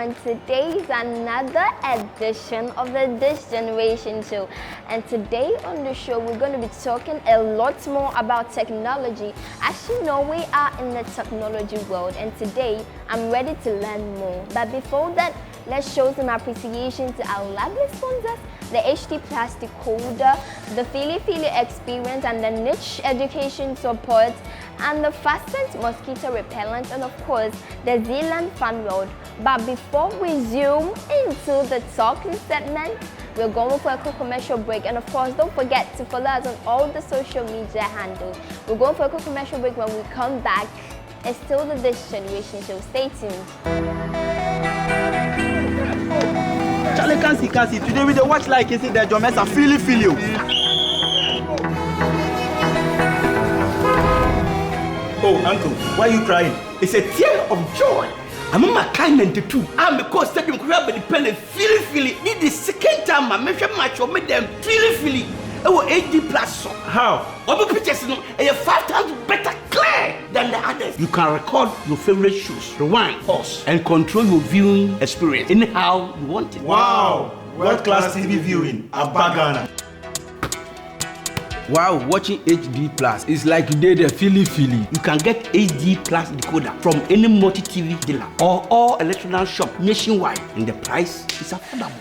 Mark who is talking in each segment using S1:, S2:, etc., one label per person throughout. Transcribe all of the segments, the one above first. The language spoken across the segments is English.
S1: everyone. Today is another edition of the This Generation Show, and today on the show we're going to be talking a lot more about technology. As you know, we are in the technology world, and today I'm ready to learn more. But before that, let's show some appreciation to our lovely sponsors, the HD Plastic Holder, the Philly Experience, and the Niche Education Support, and the Fastened Mosquito Repellent, and of course, the Zealand Fun World. But before we zoom into the talking segment, we're going for a quick commercial break, and of course, don't forget to follow us on all the social media handles. We're going for a quick commercial break. When we come back, it's still the This Generation Show. Stay tuned.
S2: Charlie can see. Today we dey watch like you see the Jomes are feel you. Oh, uncle, why are you crying? It's a tear of joy. I'm on my kind and too. I'm a coach stadium crab with the pen feel. Need the second time I measure match or make them feel. Oh, HD plus. How? All the pictures no, 5 times better clear than the others. You can record your favorite shows, rewind, pause, and control your viewing experience anyhow you want it.
S3: Wow! World-class TV viewing at Bagana.
S2: Wow, watching HD Plus is like you did a Philly. You can get HD Plus decoder from any multi-TV dealer or all electronic shop nationwide, and the price is affordable.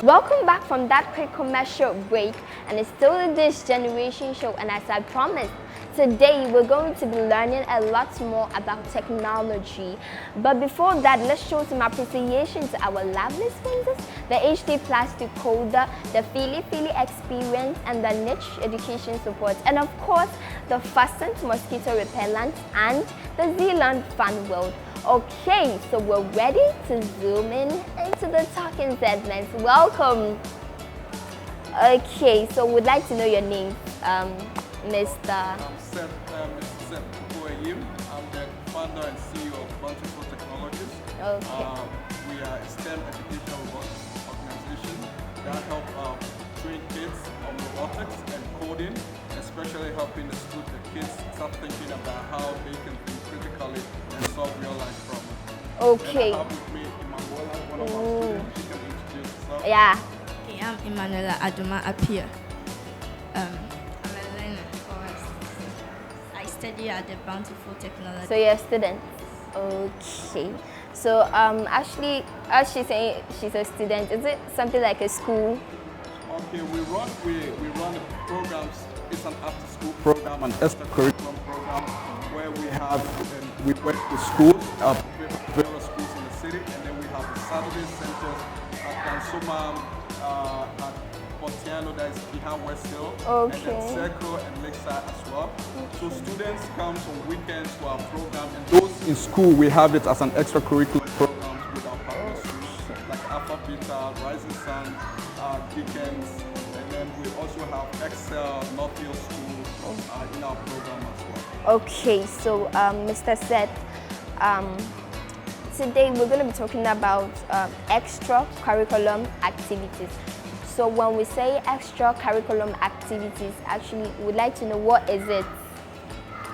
S1: Welcome back from that quick commercial break, and it's still the This Generation Show, and as I promised, today we're going to be learning a lot more about technology. But before that, let's show some appreciation to our lovely sponsors, the HD Plastic Holder, the Philly Experience, and the Niche Education Support, and of course, the Fastened Mosquito Repellent and the Zealand Fun World. Okay, so we're ready to zoom in into the talking segments. Welcome. Okay, so we'd like to know your name, Mr.
S4: I'm Seth. I'm the founder and CEO of Bountiful Technology.
S1: Okay.
S4: We are a STEM educational robotics organization that help train kids on robotics and coding, especially helping the kids start thinking about how they can think critically and solve real life problems.
S1: Okay.
S4: And I have with me Emanuela, one of our students. She can introduce herself.
S1: Yeah.
S5: Okay, I'm Emanuela Adoma Apia. I'm a learner. I study at the Bountiful Technology.
S1: So you're a student. Okay. So actually, as she's saying, she's a student. Is it something like a school?
S4: Okay, we run the programs. It's an after-school program, an extracurriculum program, where we work with schools, various schools in the city, and then we have the Saturday centers at Kansoma, at Pontiano, that is behind West Hill,
S1: Okay.
S4: and then Circle and Lakeside as well. So students come on weekends to our program, and those in school, we have it as an extracurricular program with our partner schools, like Alpha Beta, Rising Sun, Deacons, and then we also have Excel, Northfield School in our program as well.
S1: Okay, so Mr. Seth, today we're going to be talking about extracurriculum activities. So when we say extracurriculum activities, actually we'd like to know what is it?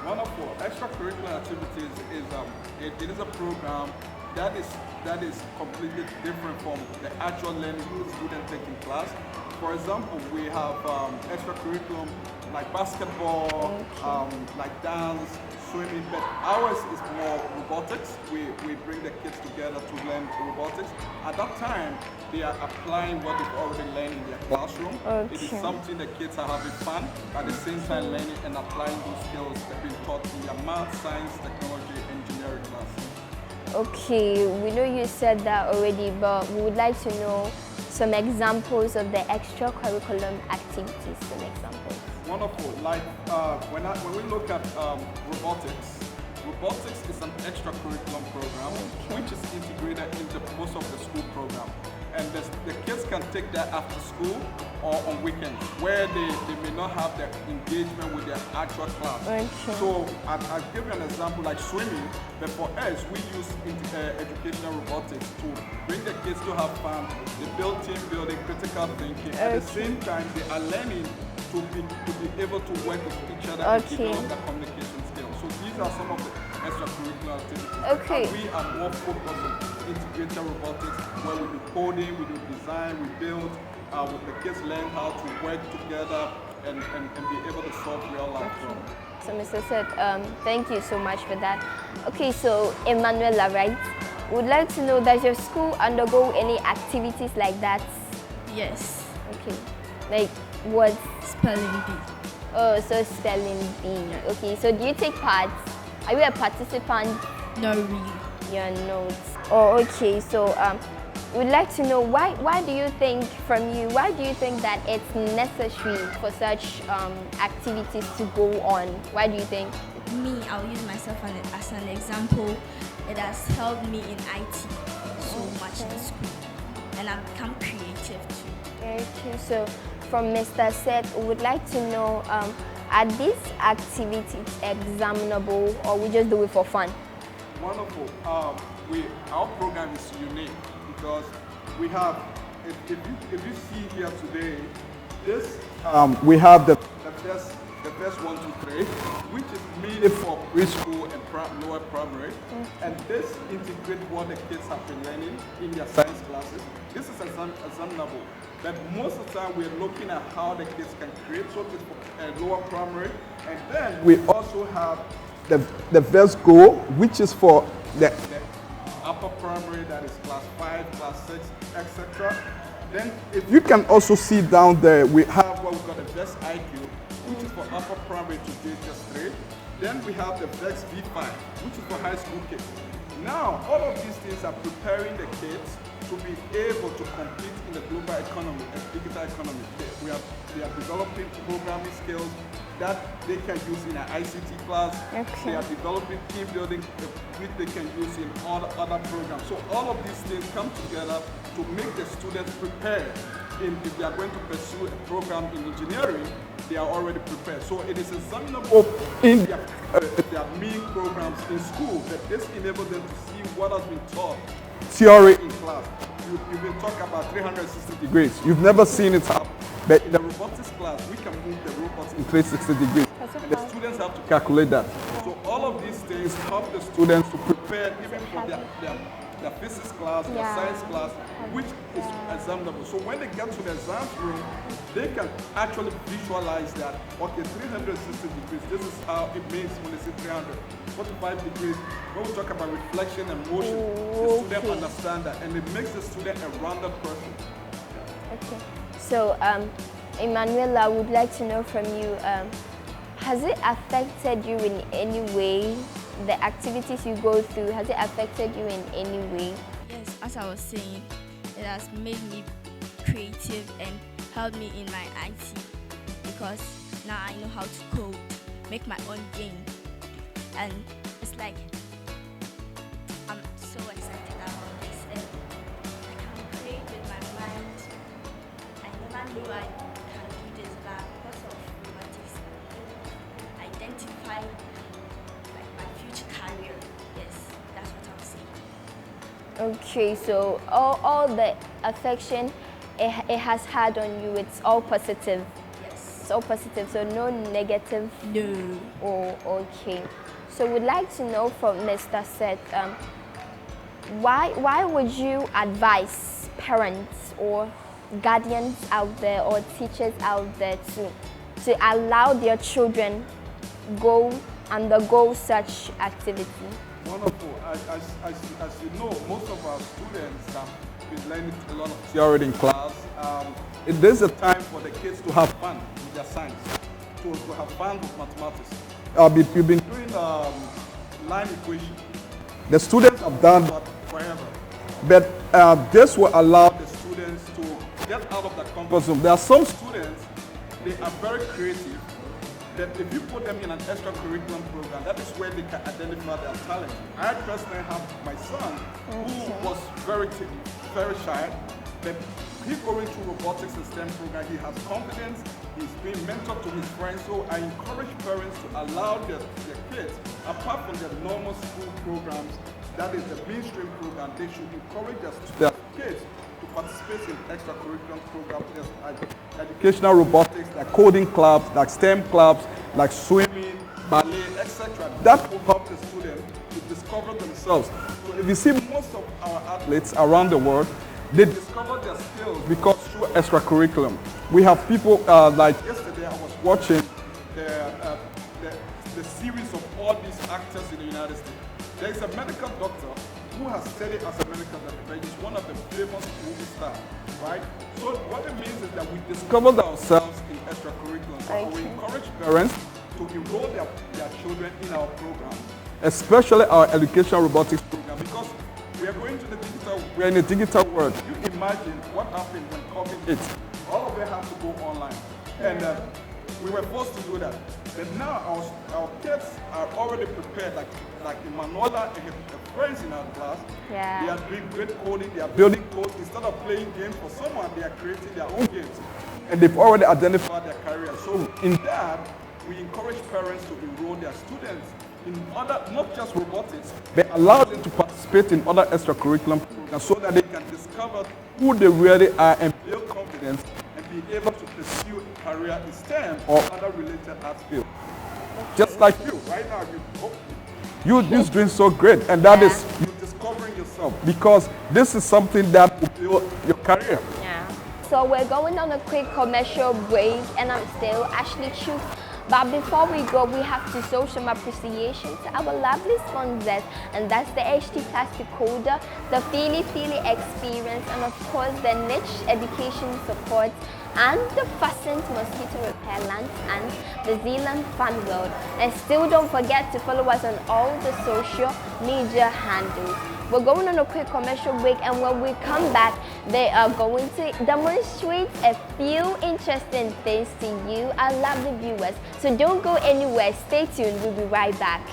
S4: Wonderful. Extracurricular activities is a program that is completely different from the actual learning the student take in class. For example, we have extracurriculum like basketball, like dance, swimming, but ours is more robotics. We bring the kids together to learn robotics. At that time, they are applying what they've already learned in their classroom.
S1: Okay.
S4: It is something the kids are having fun, at the same time learning and applying those skills that have been taught in their math, science, technology, engineering classes.
S1: Okay, we know you said that already, but we would like to know some examples of the extracurriculum activities. Some examples.
S4: Wonderful. Like when we look at robotics, robotics is an extracurriculum program which is integrated into most of the school program. the kids can take that after school or on weekends where they may not have the engagement with their actual class.
S1: Okay.
S4: So I'll give you an example like swimming, but for us, we use educational robotics to bring the kids to have fun. They build team building, critical thinking. At the same time, they are learning to be able to work with each other and develop their communication skills. So these are some of the extracurricular activities.
S1: Okay.
S4: And we are more focused on integrated robotics, where we do coding, we do design, we build, with the kids learn how to work together and be able to solve real life problems.
S1: So Mr. Seth, thank you so much for that. Okay, so Emanuela, right? Would like to know, does your school undergo any activities like that?
S5: Yes.
S1: Okay. Like what?
S5: Spelling bee.
S1: Oh, so spelling bee. Okay, so do you take part? Are you a participant?
S5: No, really.
S1: Your notes. Oh, okay. So we'd like to know why do you think that it's necessary for such activities to go on? Why do you think?
S5: Me, I'll use myself as an example. It has helped me in IT so much in school, and I've become creative too.
S1: Okay, so from Mr. Seth, we would like to know, are these activities examinable or we just do it for fun?
S4: Wonderful. Our program is unique because we have, if you see here today, this we have the first 1, 2, 3, which is mainly for preschool and lower primary, and this integrates what the kids have been learning in their science classes. This is examinable, but most of the time we're looking at how the kids can create something for lower primary, and then we also have the first goal, which is for the upper primary, that is class 5, class 6, etc. Then if you can also see down there, we have what we call the VEX IQ, which is for upper primary to JHS3. Then we have the VEX V5, which is for high school kids. Now, all of these things are preparing the kids to be able to compete in the global economy, and digital economy. They are developing programming skills that they can use in an ICT class.
S1: Okay.
S4: They are developing team building, which they can use in all the other programs. So all of these things come together to make the students prepared. If they are going to pursue a program in engineering, they are already prepared. So it is examinable in their main programs in school, that this enables them to see what has been taught theory in class. You've been talking about 360 degrees. You've never seen it happen. But in the robotics class, we can move the robots in 360 degrees. And the students have to calculate that. So all of these things help the students to prepare even for their physics class, their science class, which is examinable. So when they get to the exam room, they can actually visualize that, okay, 360 degrees, this is how it means when they say 345 degrees. When we talk about reflection and motion, the student understand that, and it makes the student a rounded person.
S1: Okay. So, Emanuela, would like to know from you, has it affected you in any way? The activities you go through, has it affected you in any way?
S5: Yes, as I was saying, it has made me creative and helped me in my IT, because now I know how to code, make my own game, and it's like I'm so excited about this, and I can create with my mind. I never knew I can do this, but because of robotics, I identified my future career. Yes, that's what I'm saying.
S1: Okay, so all the affection it has had on you, it's all positive.
S5: Yes.
S1: It's all positive, so no negative.
S5: No.
S1: Oh, okay. So we'd like to know from Mr. Seth, why would you advise parents or guardians out there or teachers out there to allow their children undergo such activity?
S4: Wonderful. As you know, most of our students have been learning a lot of theory in class. There's a time for the kids to have fun with their science, to have fun with mathematics. We've been doing line equation. The students have done that forever. But this will allow the students to get out of the comfort zone. There are some students, they are very creative, that if you put them in an extracurricular program, that is where they can identify their talent. I personally have my son, who was very shy, But he going through robotics and STEM program, he has confidence, he's being mentored to his friends. So I encourage parents to allow their kids, apart from their normal school programs, that is the mainstream program, they should encourage their kids to participate in extracurricular programs. There's educational robotics, like coding clubs, like STEM clubs, like swimming, ballet, etc. That will help the students to discover themselves. So if you see most of our athletes around the world, they discover their skills because through extracurriculum. We have people like yesterday I was watching the series of all these actors in the United States. There is a medical doctor who has studied as a medical doctor, but he's one of the famous movie stars, right? So what it means is that we discovered ourselves in extracurriculum. So we encourage parents to enroll their children in our program, especially our educational robotics program, because we are going to the digital, we are in a digital world. You imagine what happened when COVID hit. All of them have to go online. And we were forced to do that. But now our kids are already prepared, like Emanuela and her friends in our class.
S1: Yeah.
S4: They are doing great coding, they are building code. Instead of playing games for someone, they are creating their own games. And they've already identified their career. So in that, we encourage parents to enroll their students in other, not just robotics, but allow them to participate in other extracurricular programs so that they can discover who they really are and build confidence and be able to pursue a career in STEM or other related arts fields. Just like you, right now, you're just doing so great, and that is you discovering yourself, because this is something that will build your career.
S1: Yeah. So we're going on a quick commercial break, and I'm still Ashley Chuks. But before we go, we have to show some appreciation to our lovely sponsors, and that's the HD Plastic Coder, the Feely Experience, and of course the Niche Education Support, and the Fastened Mosquito Repellent, and the Zealand Fun World. And still don't forget to follow us on all the social media handles. We're going on a quick commercial break, and when we come back, they are going to demonstrate a few interesting things to you, our lovely viewers. So don't go anywhere, stay tuned, we'll be right back.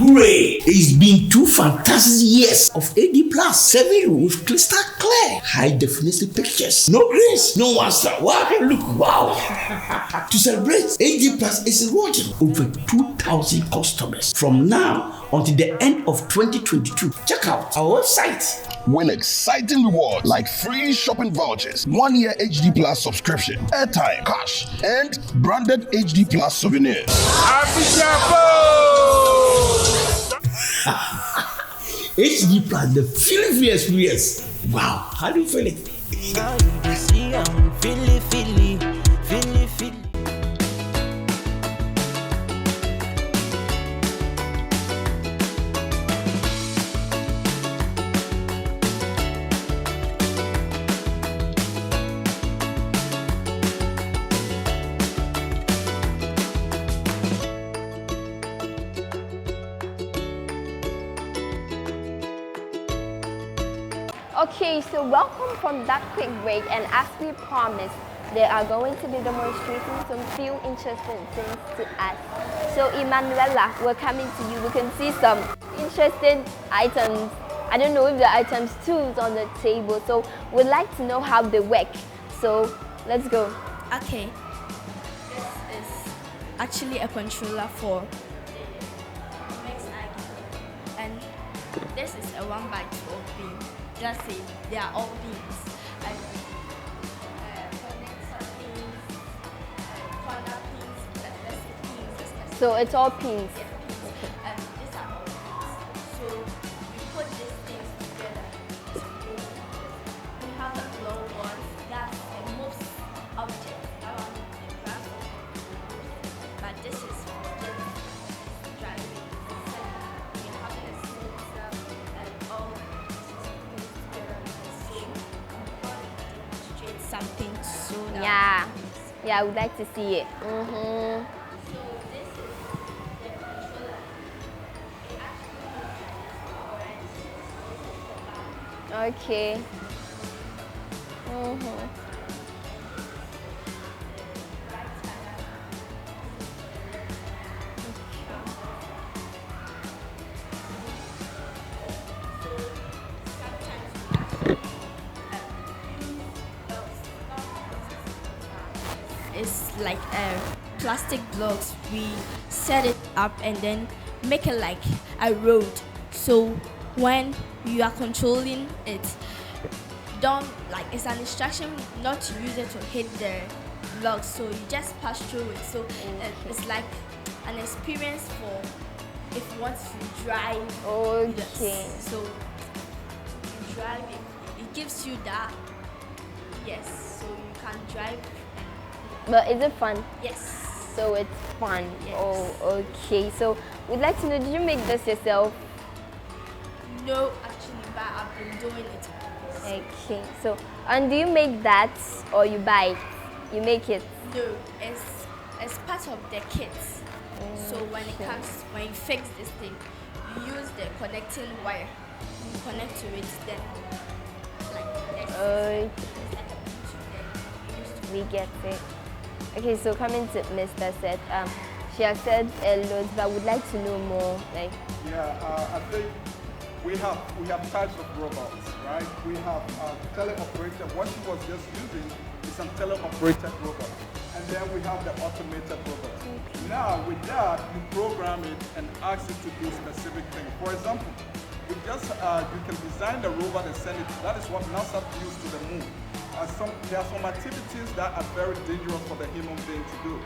S2: Hooray! It's been 2 fantastic years of AD Plus, serving you with crystal clear, high definition pictures. No grace, no monster. Wow, look, wow. To celebrate, AD Plus is rewarding over 2,000 customers from now until the end of 2022. Check out our website.
S6: Win exciting rewards like free shopping vouchers, 1-year HD Plus subscription, airtime, cash, and branded HD Plus souvenirs.
S2: HD Plus, the feeling experience. Wow, how do you feel it?
S7: Now you see I'm feely.
S1: Okay, so welcome from that quick break, and as we promised, they are going to be demonstrating some few interesting things to us. So Emanuela, we're coming to you. We can see some interesting items. I don't know if the items tools on the table, so we'd like to know how they work. So let's go.
S5: Okay, this is actually a controller for the mix icon, and this is a 1x12 pin. Just say they are all pins. And connector pins, corner pins, plastic pins.
S1: So it's all pins.
S5: Yeah, pins. And these are all pins. So we put these things together. We have the glow one. That's a moves object. That one is the glass of but this is just driving. We have a sensor and all something so
S1: Yeah, I would like to see it.
S5: So this is
S1: Okay. Mm-hmm.
S5: It's like plastic blocks. We set it up and then make it like a road. So when you are controlling it, don't like it's an instruction not to use it to hit the blocks. So you just pass through it. So it's like an experience for if you want to drive.
S1: Okay.
S5: Yes. So you drive it. It gives you that. Yes. So you can drive.
S1: But is it fun?
S5: Yes.
S1: So it's fun.
S5: Yes.
S1: Oh, okay. So we'd like to know, did you make this yourself?
S5: No, actually, but I've been doing it.
S1: Okay. So, and do you make that or you buy it? You make it?
S5: No, it's part of the kit. So when you fix this thing, you use the connecting wire. You connect to it, then like this.
S1: Okay. We get it. Okay, so coming to Mr. Seth, she has said a lot, but I would like to know more. Like,
S4: I think we have types of robots, right? We have teleoperated. What she was just using is some teleoperated robot, and then we have the automated robot. Now with that, you program it and ask it to do specific things. For example, you can design the robot and send it. That is what NASA used to the moon. There are some activities that are very dangerous for the human being to do.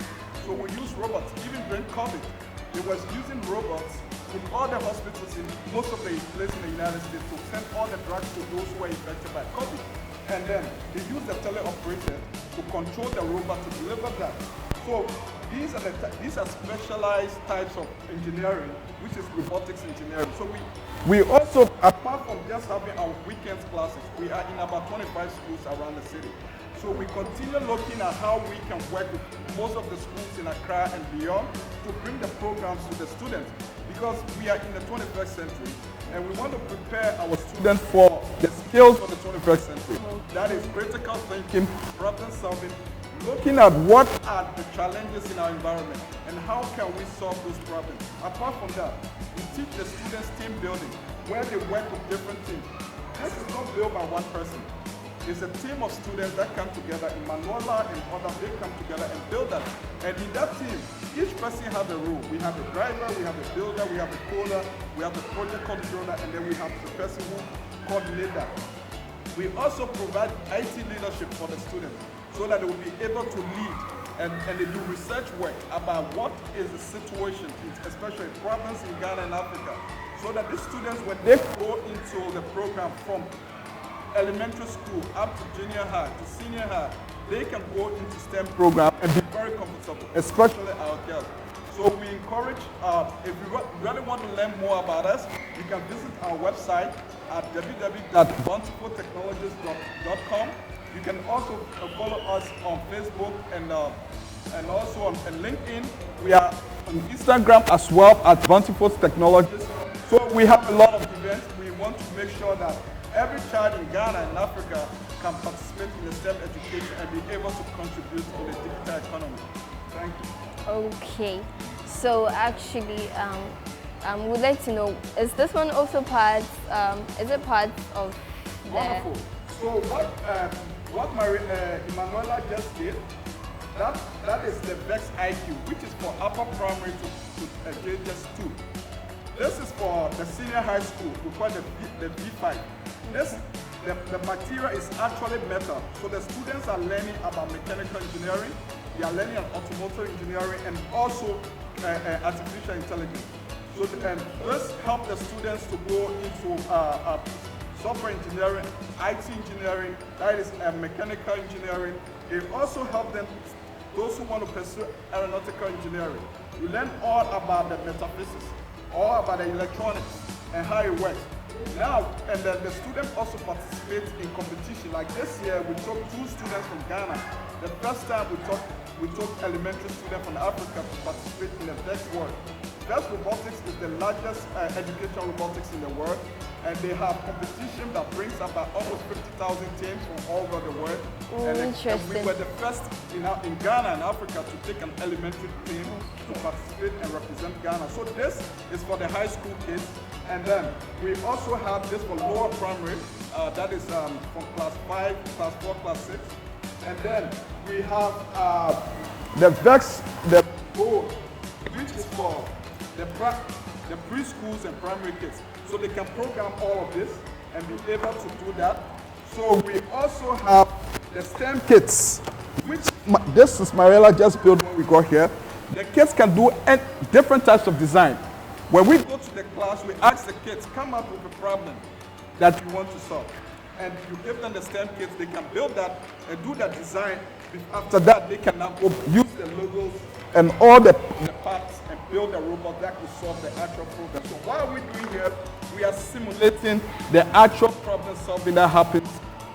S4: So we use robots. Even during COVID, they was using robots in all the hospitals in most of the places in the United States to send all the drugs to those who were infected by COVID. And then they use the teleoperator to control the robot to deliver that. So these are specialized types of engineering, which is robotics engineering. So we also, apart from just having our weekends classes, we are in about 25 schools around the city. So we continue looking at how we can work with most of the schools in Accra and beyond to bring the programs to the students, because we are in the 21st century and we want to prepare our students for the skills of the 21st century. That is critical thinking, problem solving, looking at what are the challenges in our environment and how can we solve those problems. Apart from that, we teach the students team building, where they work with different teams. This is not built by one person. It's a team of students that come together in Manola and others, they come together and build that. And in that team, each person has a role. We have a driver, we have a builder, we have a coder, we have a project controller, and then we have the person who coordinates that. We also provide IT leadership for the students so that they will be able to lead and they do research work about what is the situation, especially problems in Ghana and Africa, so that these students, when they go into the program from elementary school up to junior high to senior high, they can go into STEM program and be very comfortable, especially our girls. So we encourage, if you really want to learn more about us, you can visit our website at www.bountifultechnologies.com. You can also follow us on Facebook and also on LinkedIn. We are on Instagram as well at Bountiful Technologies. So we have a lot of events. We want to make sure that every child in Ghana and Africa can participate in the STEM education and be able to contribute to the digital economy. Thank you.
S1: okay. So actually, we'd like to know, is this one also part, is it part of the...
S4: Wonderful. So what Emanuela just did, that is the VEX IQ, which is for upper primary to JHS 2. This is for the senior high school, we call it the V5. The material is actually metal, so the students are learning about mechanical engineering, they are learning automotive engineering, and also artificial intelligence. So this helps the students to go into software engineering, IT engineering, that is mechanical engineering. It also helps them, those who want to pursue aeronautical engineering. You learn all about the metaphysics, all about the electronics and how it works. Now, and then the students also participate in competition. Like this year, we took 2 students from Ghana. The first time we took elementary students from Africa to participate in the VEX World. Vets Robotics is the largest educational robotics in the world, and they have competition that brings about almost 50,000 teams from all over the world. And we were the first in Ghana and Africa to take an elementary team to participate and represent Ghana. So this is for the high school kids, and then we also have this for lower primary, that is from class 5, class 4, class 6. And then we have the VEX, the board, which is for the preschools and primary kids. So they can program all of this and be able to do that. So we also have the STEM kits, which this is Mariela just built when we got here. The kids can do different types of design. When we go to the class, we ask the kids, come up with a problem that you want to solve. And you give them the STEM kits, they can build that and do that design. After that, they can now go use the logos and all the parts and build a robot that will solve the actual problem. So what are we doing here? We are simulating the actual problem solving that happens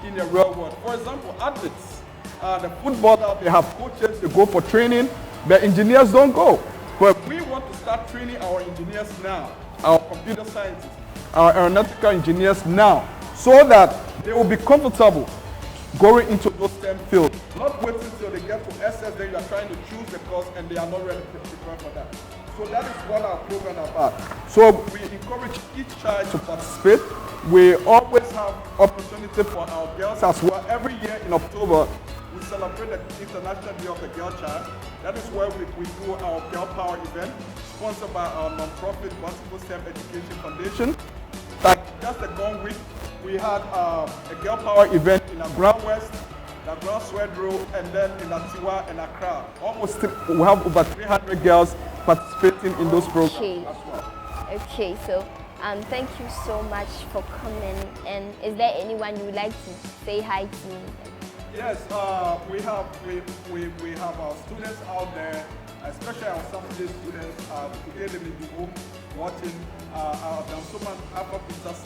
S4: in the real world. For example, athletes, the footballers, they have coaches, they go for training, but engineers don't go. But we want to start training our engineers now, our computer scientists, our aeronautical engineers now, so that they will be comfortable going into those STEM fields. Not waiting until they get to SS, then you are trying to choose the course and they are not ready to prepare for that. So that is what our program is about. So we encourage each child to participate. We always have opportunity for our girls as well. Every year in October, we celebrate the International Day of the Girl Child. That is where we do our Girl Power event, sponsored by our non-profit Bountiful STEM Education Foundation. Like just a gone week, we had a Girl Power event in Accra West, Accra Swedro, and then in Atiwa and Accra. We have over 300 girls participating in those programs as well.
S1: Okay, so thank you so much for coming. And is there anyone you would like to say hi to?
S4: Yes, we have our students out there, especially our Saturday students. Today they may be home watching our Dansoman Alpha Peters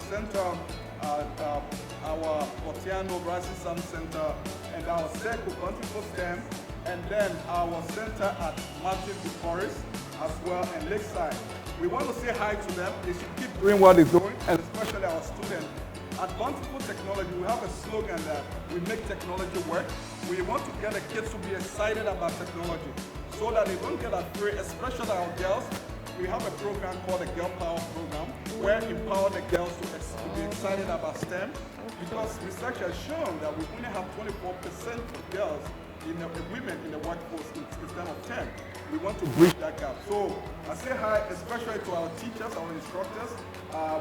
S4: Center, our Otiano Rising Sun Center, and our Seco Bountiful STEM, and then our center at Martin Forest as well, and Lakeside. We want to say hi to them. They should keep doing what they're doing, and especially our students. At Bountiful Technology, we have a slogan that we make technology work. We want to get the kids to be excited about technology so that they don't get afraid, especially our girls. We have a program called the Girl Power Program, where we empower the girls to be excited about STEM, because research has shown that we only have 24% of girls, women in the workforce instead of 10. We want to bridge that gap. So I say hi, especially to our teachers, our instructors.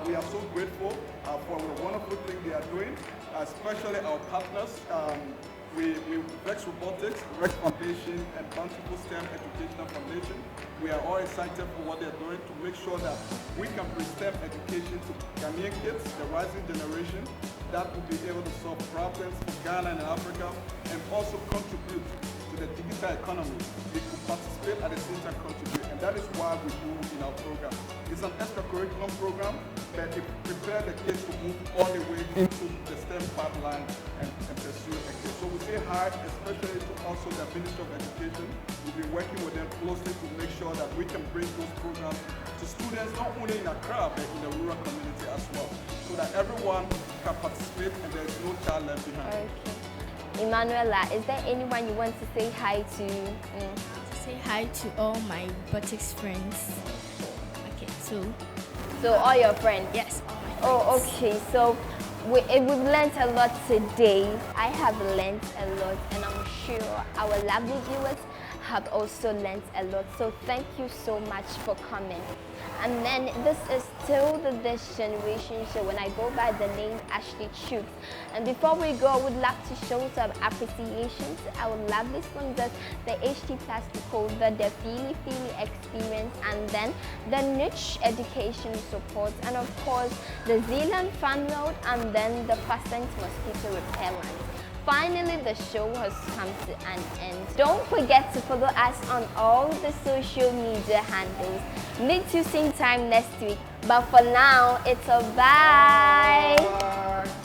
S4: We are so grateful for the wonderful thing they are doing, especially our partners. Vex Robotics, Rex Foundation, and Bountiful STEM Educational Foundation. We are all excited for what they're doing to make sure that we can bring STEM education to Ghanaian kids, the rising generation, that will be able to solve problems for Ghana and Africa, and also contribute to the digital economy. They could participate at the same time contribute, and that is why we do in our program. It's an extracurriculum program that it prepares the kids to move all the way into the STEM pipeline and pursue a kid. So we say hi, especially to also the Ministry of Education. We'll be working with them closely to make sure that we can bring those programs to students not only in Accra, but in the rural community as well, so that everyone can participate and there is no child left behind.
S1: Okay. Emanuela, is there anyone you want to say hi to?
S5: Say hi to all my robotics friends. Okay,
S1: so all your friends?
S5: Yes, all my friends.
S1: Oh, okay. So we've learned a lot today. I have learned a lot, and I'm sure our lovely viewers have also learned a lot. So thank you so much for coming. And then this is still the This Generation Show, when I go by the name Ashley Chuks. And before we go, I would love to show some appreciation to our lovely sponsors, the HD Plastic Holder, the Feely Experience, and then the Niche Education Support, and of course the Zealand Fan Load, and then the Fastened Mosquito Repellent. Finally, the show has come to an end. Don't forget to follow us on all the social media handles. Meet you same time next week. But for now, it's a bye.
S4: Bye.